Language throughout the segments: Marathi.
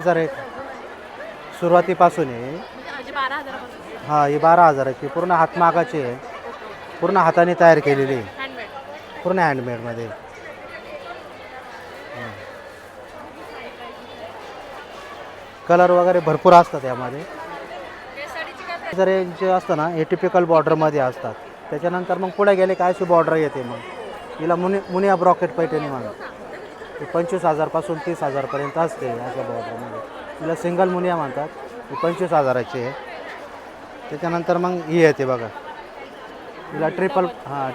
हजार एक सुरुवातीपासून आहे. म्हणजे 12,000 हां, ही 12,000ची पूर्ण हातमागाची आहे. पूर्ण हाताने तयार केलेली आहे. हँडमेड. पूर्ण हँडमेडमध्ये. कलर वगैरे भरपूर असतात यामध्ये. जर हे जे असतं ना हे टिपिकल बॉर्डरमध्ये असतात. त्याच्यानंतर मग पुढे गेले काय अशी बॉर्डर येते मग हिला मुनिया ब्रॉकेट पैठणी म्हणतात. 25,000 पासून 30,000 असते अशा बॉर्डरमध्ये. हिला सिंगल मुनिया म्हणतात. ही 25,000ची आहे. त्याच्यानंतर मग ही येते बघा, हिला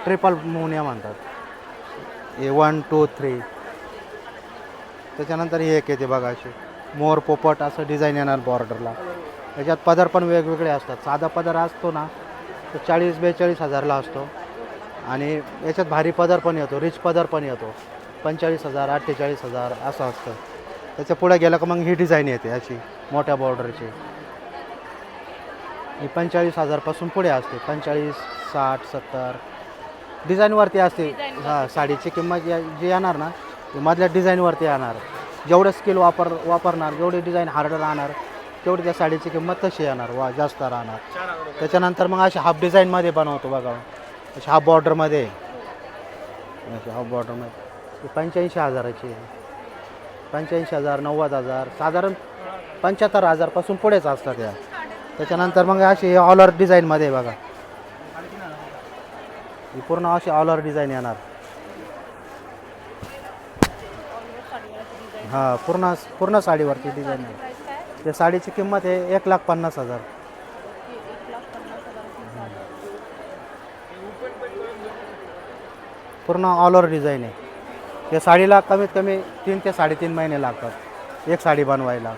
ट्रिपल मुनिया म्हणतात. हे 1 2 3. त्याच्यानंतर ही एक येते बघा अशी मोर पोपट असं डिझाईन येणार बॉर्डरला. त्याच्यात पदर पण वेगवेगळे असतात. साधा पदर असतो ना तो 40-42 असतो. आणि याच्यात भारी पदर पण येतो, रिच पदर पण येतो. 45,000 48,000 असं असतं. त्याच्या पुढे गेलं का मग ही डिझाईन येते अशी मोठ्या बॉर्डरची. ही 45,000 पुढे असते. 45 60 70 डिझाईनवरती असते. हां, साडीची किंमत जी येणार ना ती मधल्या डिझाईनवरती येणार. जेवढं स्किल वापरणार, जेवढी डिझाईन हार्ड राहणार तेवढी त्या साडीची किंमत तशी येणार, जास्त राहणार. त्याच्यानंतर मग अशी हाफ डिझाईनमध्ये बनवतो बघा, अशी हाफ बॉर्डरमध्ये. अशी हाफ बॉर्डरमध्ये 85,000ची आहे. 85,000 90,000 साधारण 75,000 पुढेच असतात या. त्याच्यानंतर मग अशी ऑलर डिझाईनमध्ये बघा, ही पूर्ण अशी ऑलर डिझाईन येणार. हां, पूर्ण साडीवरती डिझाईन आहे. त्या साडीची किंमत आहे 1,50,000. पूर्ण ऑल ओव्हर डिझाईन आहे. या साडीला कमीत कमी 3 ते 3.5 महिने लागतात एक साडी बनवायला.